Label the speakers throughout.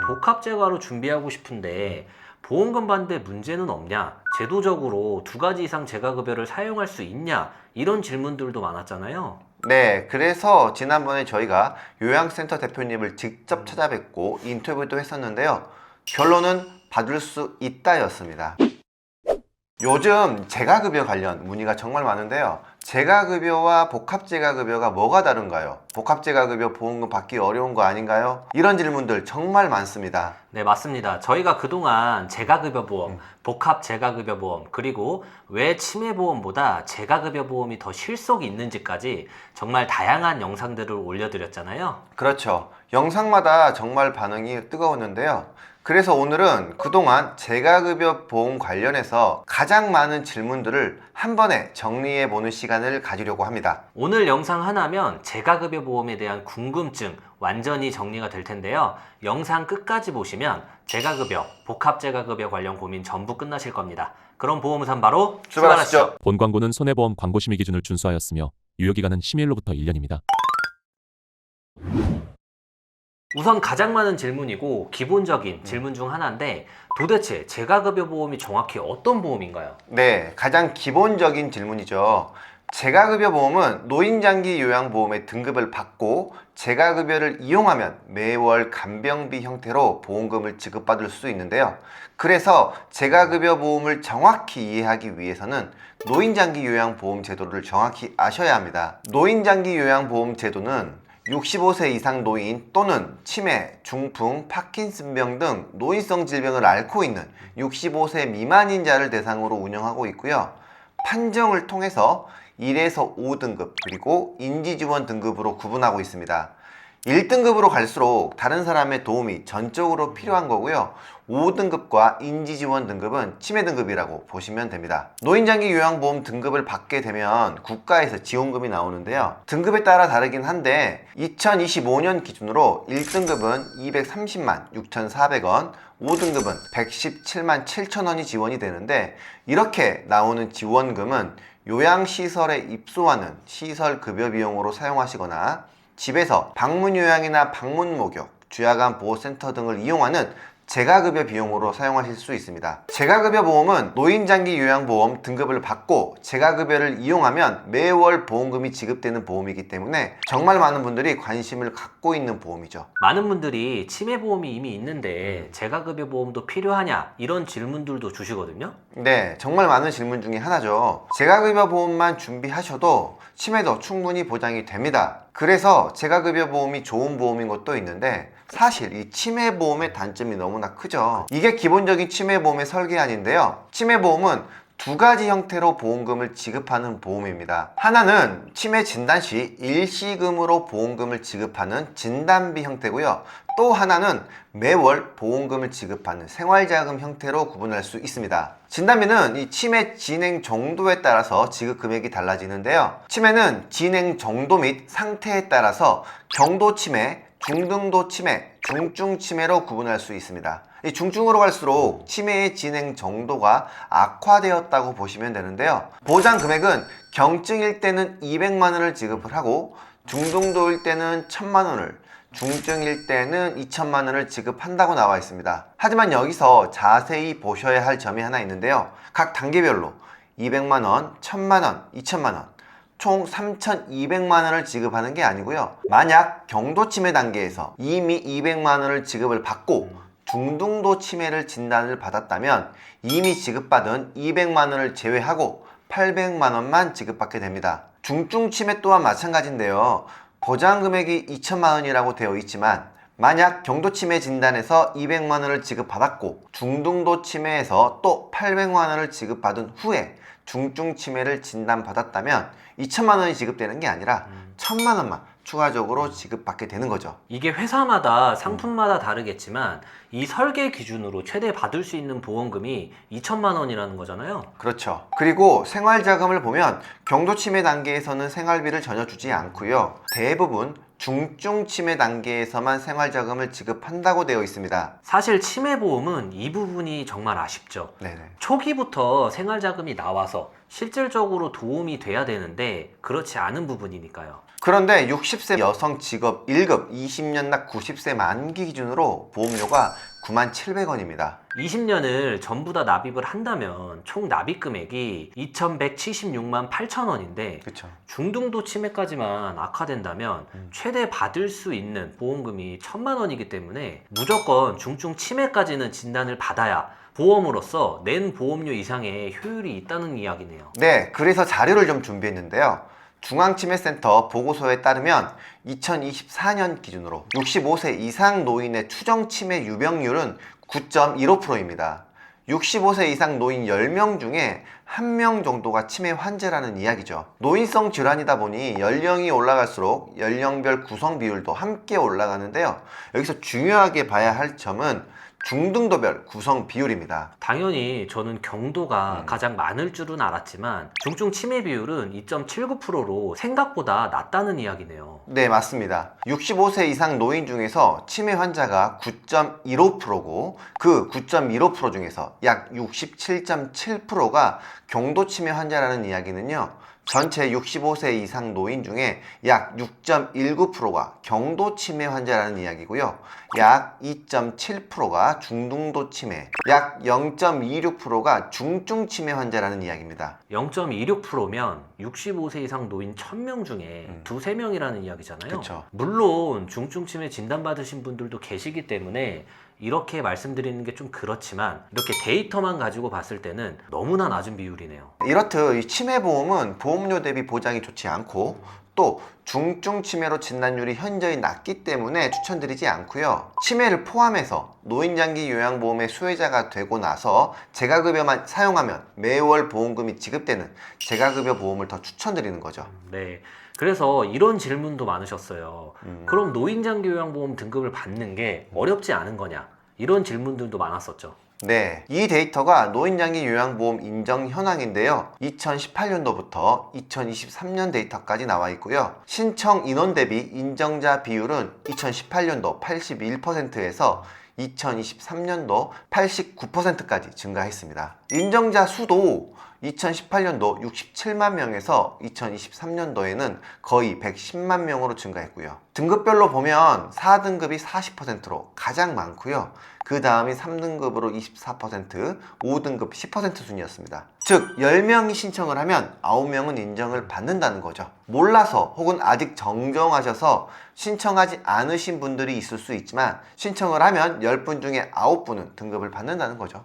Speaker 1: 복합 재가로 준비하고 싶은데 보험금 받는데 문제는 없냐? 제도적으로 두 가지 이상 재가급여를 사용할 수 있냐? 이런 질문들도 많았잖아요.
Speaker 2: 네, 그래서 지난번에 저희가 요양센터 대표님을 직접 찾아뵙고 인터뷰도 했었는데요. 결론은 받을 수 있다였습니다. 요즘 재가급여 관련 문의가 정말 많은데요. 재가급여와 복합재가급여가 뭐가 다른가요? 복합재가급여 보험금 받기 어려운 거 아닌가요? 이런 질문들 정말 많습니다.
Speaker 1: 네, 맞습니다. 저희가 그동안 재가급여 보험, 복합 재가급여 보험, 그리고 왜 치매보험보다 재가급여 보험이 더 실속이 있는지까지 정말 다양한 영상들을 올려드렸잖아요.
Speaker 2: 그렇죠. 영상마다 정말 반응이 뜨거웠는데요. 그래서 오늘은 그동안 재가급여 보험 관련해서 가장 많은 질문들을 한 번에 정리해 보는 시간을 가지려고 합니다.
Speaker 1: 오늘 영상 하나면 재가급여 보험에 대한 궁금증 완전히 정리가 될 텐데요. 영상 끝까지 보시면 재가급여, 복합 재가급여 관련 고민 전부 끝나실 겁니다. 그럼 보험우선 바로
Speaker 2: 출발하시죠.
Speaker 3: 본 광고는 손해보험 광고심의 기준을 준수하였으며 유효기간은 심의일로부터 1년입니다.
Speaker 1: 우선 가장 많은 질문이고 기본적인 질문 중 하나인데 도대체 재가급여 보험이 정확히 어떤 보험인가요?
Speaker 2: 네, 가장 기본적인 질문이죠. 재가급여 보험은 노인장기 요양보험의 등급을 받고 재가급여를 이용하면 매월 간병비 형태로 보험금을 지급받을 수 있는데요. 그래서 재가급여 보험을 정확히 이해하기 위해서는 노인장기 요양보험 제도를 정확히 아셔야 합니다. 노인장기 요양보험 제도는 65세 이상 노인 또는 치매, 중풍, 파킨슨병 등 노인성 질병을 앓고 있는 65세 미만인 자를 대상으로 운영하고 있고요. 판정을 통해서 1에서 5등급 그리고 인지지원 등급으로 구분하고 있습니다. 1등급으로 갈수록 다른 사람의 도움이 전적으로 필요한 거고요. 5등급과 인지지원 등급은 치매 등급이라고 보시면 됩니다. 노인장기 요양보험 등급을 받게 되면 국가에서 지원금이 나오는데요. 등급에 따라 다르긴 한데 2025년 기준으로 1등급은 230만 6,400원, 5등급은 117만 7천원이 지원이 되는데 이렇게 나오는 지원금은 요양시설에 입소하는 시설급여 비용으로 사용하시거나 집에서 방문요양이나 방문목욕, 주야간 보호센터 등을 이용하는 재가급여 비용으로 사용하실 수 있습니다. 재가급여 보험은 노인장기 요양보험 등급을 받고 재가급여를 이용하면 매월 보험금이 지급되는 보험이기 때문에 정말 많은 분들이 관심을 갖고 있는 보험이죠.
Speaker 1: 많은 분들이 치매보험이 이미 있는데 재가급여 보험도 필요하냐 이런 질문들도 주시거든요.
Speaker 2: 네, 정말 많은 질문 중에 하나죠. 재가급여 보험만 준비하셔도 치매도 충분히 보장이 됩니다. 그래서 재가급여 보험이 좋은 보험인 것도 있는데 사실 이 치매보험의 단점이 너무나 크죠. 이게 기본적인 치매보험의 설계안인데요. 치매보험은 두 가지 형태로 보험금을 지급하는 보험입니다. 하나는 치매 진단 시 일시금으로 보험금을 지급하는 진단비 형태고요. 또 하나는 매월 보험금을 지급하는 생활자금 형태로 구분할 수 있습니다. 진단비는 이 치매 진행 정도에 따라서 지급 금액이 달라지는데요. 치매는 진행 정도 및 상태에 따라서 경도 치매, 중등도 치매, 중증 치매로 구분할 수 있습니다. 이 중증으로 갈수록 치매의 진행 정도가 악화되었다고 보시면 되는데요. 보장 금액은 경증일 때는 200만 원을 지급을 하고 중등도일 때는 1000만 원을, 중증일 때는 2천만 원을 지급한다고 나와 있습니다. 하지만 여기서 자세히 보셔야 할 점이 하나 있는데요. 각 단계별로 200만 원, 1000만 원, 2천만 원 총 3,200만 원을 지급하는 게 아니고요. 만약 경도 치매 단계에서 이미 200만 원을 지급을 받고 중등도 치매를 진단을 받았다면 이미 지급받은 200만 원을 제외하고 800만 원만 지급받게 됩니다. 중증 치매 또한 마찬가지인데요. 보장 금액이 2천만 원이라고 되어 있지만 만약 경도 치매 진단에서 200만 원을 지급받았고 중등도 치매에서 또 800만 원을 지급받은 후에 중증 치매를 진단받았다면 2천만 원이 지급되는 게 아니라 1,000만 원만 추가적으로 지급받게 되는 거죠.
Speaker 1: 이게 회사마다 상품마다 다르겠지만 이 설계 기준으로 최대 받을 수 있는 보험금이 2천만 원이라는 거잖아요.
Speaker 2: 그렇죠. 그리고 생활자금을 보면 경도 치매 단계에서는 생활비를 전혀 주지 않고요. 대부분 중증 치매 단계에서만 생활자금을 지급한다고 되어 있습니다.
Speaker 1: 사실 치매보험은 이 부분이 정말 아쉽죠.
Speaker 2: 네네.
Speaker 1: 초기부터 생활자금이 나와서 실질적으로 도움이 돼야 되는데 그렇지 않은 부분이니까요.
Speaker 2: 그런데 60세 여성 직업 1급 20년 납 90세 만기 기준으로 보험료가 97,700원입니다.
Speaker 1: 20년을 전부 다 납입을 한다면 총 납입 금액이 2,176만 8천 원인데
Speaker 2: 그렇죠.
Speaker 1: 중등도 치매까지만 악화된다면 최대 받을 수 있는 보험금이 1,000만 원이기 때문에 무조건 중증 치매까지는 진단을 받아야 보험으로서 낸 보험료 이상의 효율이 있다는 이야기네요.
Speaker 2: 네, 그래서 자료를 좀 준비했는데요. 중앙치매센터 보고서에 따르면 2024년 기준으로 65세 이상 노인의 추정 치매 유병률은 9.15%입니다. 65세 이상 노인 10명 중에 1명 정도가 치매 환자라는 이야기죠. 노인성 질환이다 보니 연령이 올라갈수록 연령별 구성 비율도 함께 올라가는데요. 여기서 중요하게 봐야 할 점은 중등도별 구성 비율입니다.
Speaker 1: 당연히 저는 경도가 가장 많을 줄은 알았지만 중증 치매 비율은 2.79%로 생각보다 낮다는 이야기네요.
Speaker 2: 네, 맞습니다. 65세 이상 노인 중에서 치매 환자가 9.15%고 그 9.15% 중에서 약 67.7%가 경도 치매 환자라는 이야기는요. 전체 65세 이상 노인 중에 약 6.19%가 경도 치매 환자라는 이야기고요. 약 2.7%가 중등도 치매, 약 0.26%가 중증 치매 환자라는 이야기입니다.
Speaker 1: 0.26%면 65세 이상 노인 1,000명 중에 두세 명이라는 이야기잖아요.
Speaker 2: 그쵸.
Speaker 1: 물론 중증 치매 진단받으신 분들도 계시기 때문에 이렇게 말씀드리는 게 좀 그렇지만 이렇게 데이터만 가지고 봤을 때는 너무나 낮은 비율이네요.
Speaker 2: 이렇듯 이 치매보험은 보험료 대비 보장이 좋지 않고 또 중증 치매로 진단율이 현저히 낮기 때문에 추천드리지 않고요. 치매를 포함해서 노인장기 요양보험의 수혜자가 되고 나서 재가급여만 사용하면 매월 보험금이 지급되는 재가급여 보험을 더 추천드리는 거죠.
Speaker 1: 네. 그래서 이런 질문도 많으셨어요. 그럼 노인장기 요양보험 등급을 받는 게 어렵지 않은 거냐? 이런 질문들도 많았었죠.
Speaker 2: 네, 이 데이터가 노인장기 요양보험 인정 현황인데요. 2018년도부터 2023년 데이터까지 나와 있고요. 신청 인원 대비 인정자 비율은 2018년도 81%에서 2023년도 89%까지 증가했습니다. 인정자 수도 2018년도 67만 명에서 2023년도에는 거의 110만 명으로 증가했고요. 등급별로 보면 4등급이 40%로 가장 많고요. 그 다음이 3등급으로 24%, 5등급 10% 순이었습니다. 즉 10명이 신청을 하면 9명은 인정을 받는다는 거죠. 몰라서 혹은 아직 정정하셔서 신청하지 않으신 분들이 있을 수 있지만 신청을 하면 10분 중에 9분은 등급을 받는다는 거죠.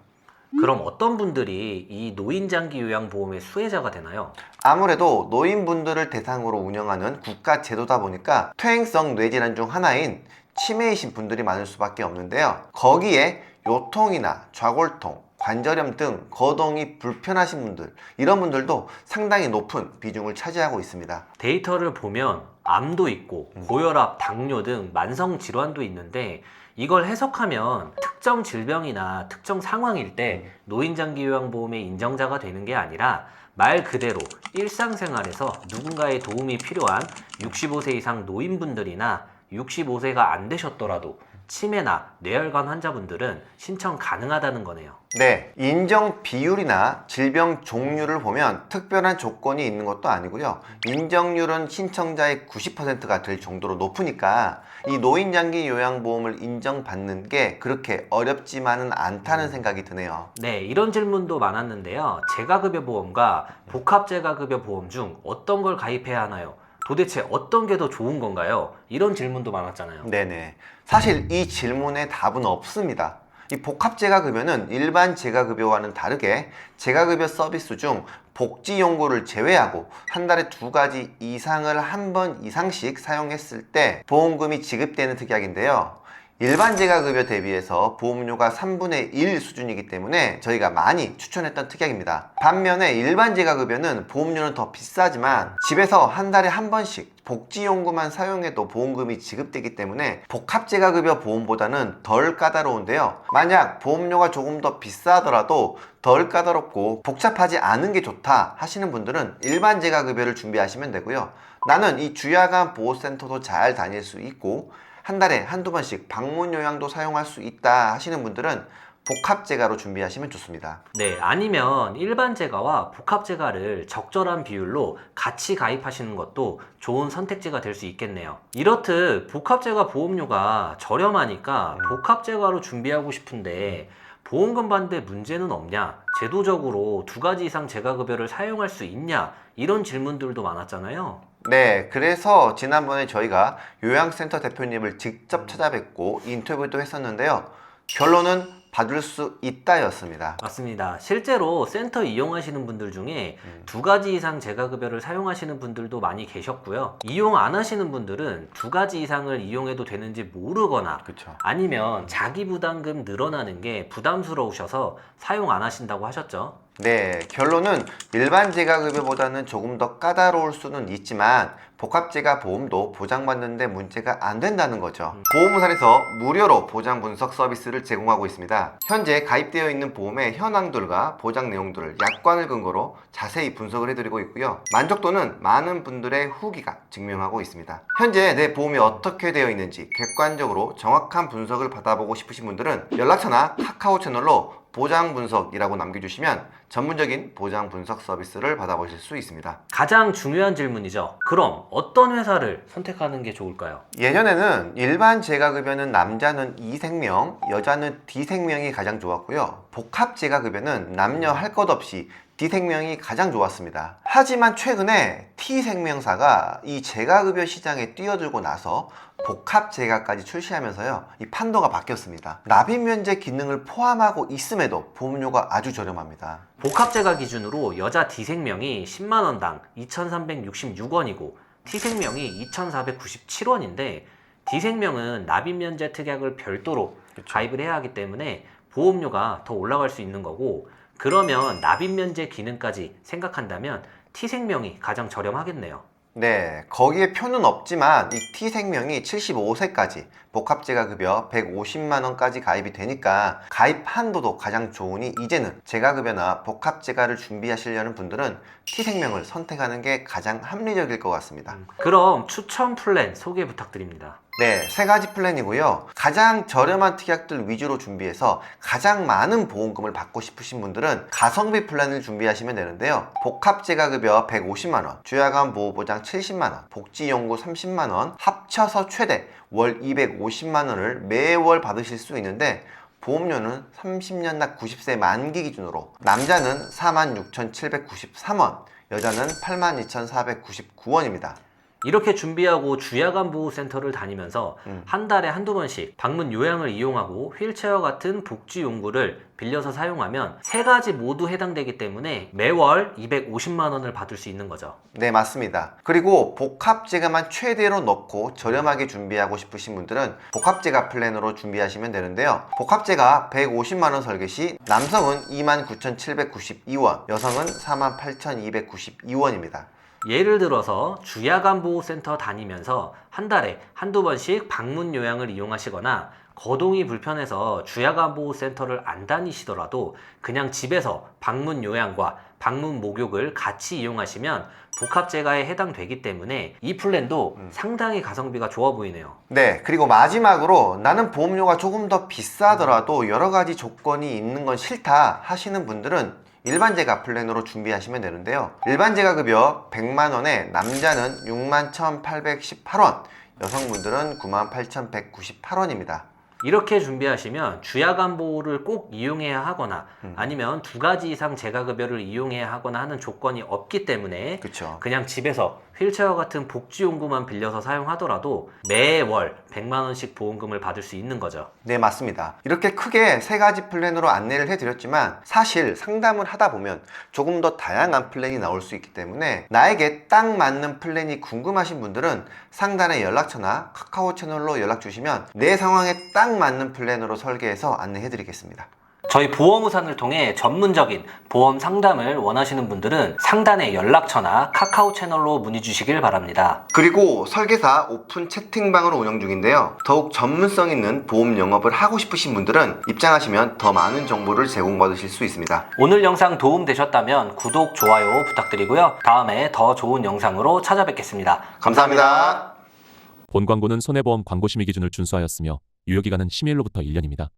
Speaker 1: 그럼 어떤 분들이 이 노인장기 요양보험의 수혜자가 되나요?
Speaker 2: 아무래도 노인분들을 대상으로 운영하는 국가 제도다 보니까 퇴행성 뇌질환 중 하나인 치매이신 분들이 많을 수밖에 없는데요. 거기에 요통이나 좌골통, 관절염 등 거동이 불편하신 분들, 이런 분들도 상당히 높은 비중을 차지하고 있습니다.
Speaker 1: 데이터를 보면 암도 있고 고혈압, 당뇨 등 만성 질환도 있는데 이걸 해석하면 특정 질병이나 특정 상황일 때 노인장기 요양보험의 인정자가 되는 게 아니라 말 그대로 일상생활에서 누군가의 도움이 필요한 65세 이상 노인분들이나 65세가 안 되셨더라도 치매나 뇌혈관 환자분들은 신청 가능하다는 거네요.
Speaker 2: 네, 인정 비율이나 질병 종류를 보면 특별한 조건이 있는 것도 아니고요. 인정률은 신청자의 90%가 될 정도로 높으니까 이 노인장기 요양보험을 인정받는 게 그렇게 어렵지만은 않다는 생각이 드네요.
Speaker 1: 네, 이런 질문도 많았는데요. 재가급여보험과 복합재가급여보험 중 어떤 걸 가입해야 하나요? 도대체 어떤 게 더 좋은 건가요? 이런 질문도 많았잖아요.
Speaker 2: 네네. 사실 이 질문에 답은 없습니다. 이 복합재가급여는 일반 재가급여와는 다르게 재가급여 서비스 중 복지용고를 제외하고 한 달에 2가지 이상을 한 번 이상씩 사용했을 때 보험금이 지급되는 특약인데요. 일반 재가급여 대비해서 보험료가 3분의 1 수준이기 때문에 저희가 많이 추천했던 특약입니다. 반면에 일반 재가급여는 보험료는 더 비싸지만 집에서 한 달에 한 번씩 복지용구만 사용해도 보험금이 지급되기 때문에 복합재가급여 보험보다는 덜 까다로운데요. 만약 보험료가 조금 더 비싸더라도 덜 까다롭고 복잡하지 않은 게 좋다 하시는 분들은 일반 재가급여를 준비하시면 되고요. 나는 이 주야간 보호센터도 잘 다닐 수 있고 한 달에 한두 번씩 방문 요양도 사용할 수 있다 하시는 분들은 복합재가로 준비하시면 좋습니다.
Speaker 1: 네, 아니면 일반 재가와 복합 재가를 적절한 비율로 같이 가입하시는 것도 좋은 선택지가 될 수 있겠네요. 이렇듯 복합 재가 보험료가 저렴하니까 복합 재가로 준비하고 싶은데 보험금 받는데 문제는 없냐? 제도적으로 2가지 이상 재가급여를 사용할 수 있냐? 이런 질문들도 많았잖아요.
Speaker 2: 네, 그래서 지난번에 저희가 요양센터 대표님을 직접 찾아뵙고 인터뷰도 했었는데요. 결론은 받을 수 있다였습니다.
Speaker 1: 맞습니다. 실제로 센터 이용하시는 분들 중에 2가지 이상 재가급여를 사용하시는 분들도 많이 계셨고요. 이용 안 하시는 분들은 2가지 이상을 이용해도 되는지 모르거나
Speaker 2: 그렇죠.
Speaker 1: 아니면 자기 부담금 늘어나는 게 부담스러우셔서 사용 안 하신다고 하셨죠.
Speaker 2: 네, 결론은 일반 재가급여보다는 조금 더 까다로울 수는 있지만 복합재가 보험도 보장받는데 문제가 안 된다는 거죠. 보험사에서 무료로 보장 분석 서비스를 제공하고 있습니다. 현재 가입되어 있는 보험의 현황들과 보장 내용들을 약관을 근거로 자세히 분석을 해드리고 있고요. 만족도는 많은 분들의 후기가 증명하고 있습니다. 현재 내 보험이 어떻게 되어 있는지 객관적으로 정확한 분석을 받아보고 싶으신 분들은 연락처나 카카오 채널로 보장 분석이라고 남겨주시면 전문적인 보장 분석 서비스를 받아보실 수 있습니다.
Speaker 1: 가장 중요한 질문이죠. 그럼 어떤 회사를 선택하는 게 좋을까요?
Speaker 2: 예전에는 일반 재가급여는 남자는 E생명, 여자는 D생명이 가장 좋았고요. 복합 재가급여는 남녀 할 것 없이 D생명이 가장 좋았습니다. 하지만 최근에 T생명사가 이 재가급여 시장에 뛰어들고 나서 복합 재가까지 출시하면서요, 이 판도가 바뀌었습니다. 납입 면제 기능을 포함하고 있음에도 보험료가 아주 저렴합니다.
Speaker 1: 복합 재가 기준으로 여자 D생명이 10만 원당 2,366원이고 T생명이 2,497원인데 D생명은 납입 면제 특약을 별도로 가입을 해야 하기 때문에 보험료가 더 올라갈 수 있는 거고, 그러면 납입 면제 기능까지 생각한다면 T생명이 가장 저렴하겠네요.
Speaker 2: 네, 거기에 표는 없지만 이 T생명이 75세까지 복합재가급여 150만원까지 가입이 되니까 가입 한도도 가장 좋으니 이제는 재가급여나 복합재가를 준비하시려는 분들은 T생명을 선택하는 게 가장 합리적일 것 같습니다.
Speaker 1: 그럼 추천 플랜 소개 부탁드립니다.
Speaker 2: 네, 3가지 플랜이고요. 가장 저렴한 특약들 위주로 준비해서 가장 많은 보험금을 받고 싶으신 분들은 가성비 플랜을 준비하시면 되는데요. 복합재가급여 150만원, 주야간 보호보장 70만원, 복지연구 30만원, 합쳐서 최대 월 250만원을 매월 받으실 수 있는데 보험료는 30년 납 90세 만기 기준으로 남자는 46,793원, 여자는 82,499원입니다.
Speaker 1: 이렇게 준비하고 주야간 보호센터를 다니면서 한 달에 한두 번씩 방문 요양을 이용하고 휠체어 같은 복지 용구를 빌려서 사용하면 3가지 모두 해당되기 때문에 매월 250만 원을 받을 수 있는 거죠.
Speaker 2: 네, 맞습니다. 그리고 복합재가만 최대로 넣고 저렴하게 준비하고 싶으신 분들은 복합재가 플랜으로 준비하시면 되는데요. 복합재가 150만원 설계 시 남성은 29,792원, 여성은 48,292원입니다.
Speaker 1: 예를 들어서 주야간 보호센터 다니면서 한 달에 한두 번씩 방문 요양을 이용하시거나 거동이 불편해서 주야간 보호센터를 안 다니시더라도 그냥 집에서 방문 요양과 방문 목욕을 같이 이용하시면 복합재가에 해당되기 때문에 이 플랜도 상당히 가성비가 좋아 보이네요.
Speaker 2: 네, 그리고 마지막으로 나는 보험료가 조금 더 비싸더라도 여러 가지 조건이 있는 건 싫다 하시는 분들은 일반재가 플랜으로 준비하시면 되는데요. 일반재가급여 100만원에 남자는 61,818원, 여성분들은 98,198원입니다.
Speaker 1: 이렇게 준비하시면 주야간 보호를 꼭 이용해야 하거나 아니면 2가지 이상 재가급여를 이용해야 하거나 하는 조건이 없기 때문에
Speaker 2: 그쵸.
Speaker 1: 그냥 집에서 휠체어 같은 복지용구만 빌려서 사용하더라도 매월 100만 원씩 보험금을 받을 수 있는 거죠.
Speaker 2: 네, 맞습니다. 이렇게 크게 3가지 플랜으로 안내를 해드렸지만 사실 상담을 하다 보면 조금 더 다양한 플랜이 나올 수 있기 때문에 나에게 딱 맞는 플랜이 궁금하신 분들은 상단의 연락처나 카카오 채널로 연락 주시면 내 상황에 딱 맞는 플랜으로 설계해서 안내해드리겠습니다.
Speaker 1: 저희 보험우산을 통해 전문적인 보험 상담을 원하시는 분들은 상단의 연락처나 카카오 채널로 문의 주시길 바랍니다.
Speaker 2: 그리고 설계사 오픈 채팅방으로 운영 중인데요. 더욱 전문성 있는 보험 영업을 하고 싶으신 분들은 입장하시면 더 많은 정보를 제공받으실 수 있습니다.
Speaker 1: 오늘 영상 도움 되셨다면 구독, 좋아요 부탁드리고요. 다음에 더 좋은 영상으로 찾아뵙겠습니다.
Speaker 2: 감사합니다.
Speaker 3: 본 광고는 손해보험 광고 심의 기준을 준수하였으며 유효기간은 심의일로부터 1년입니다.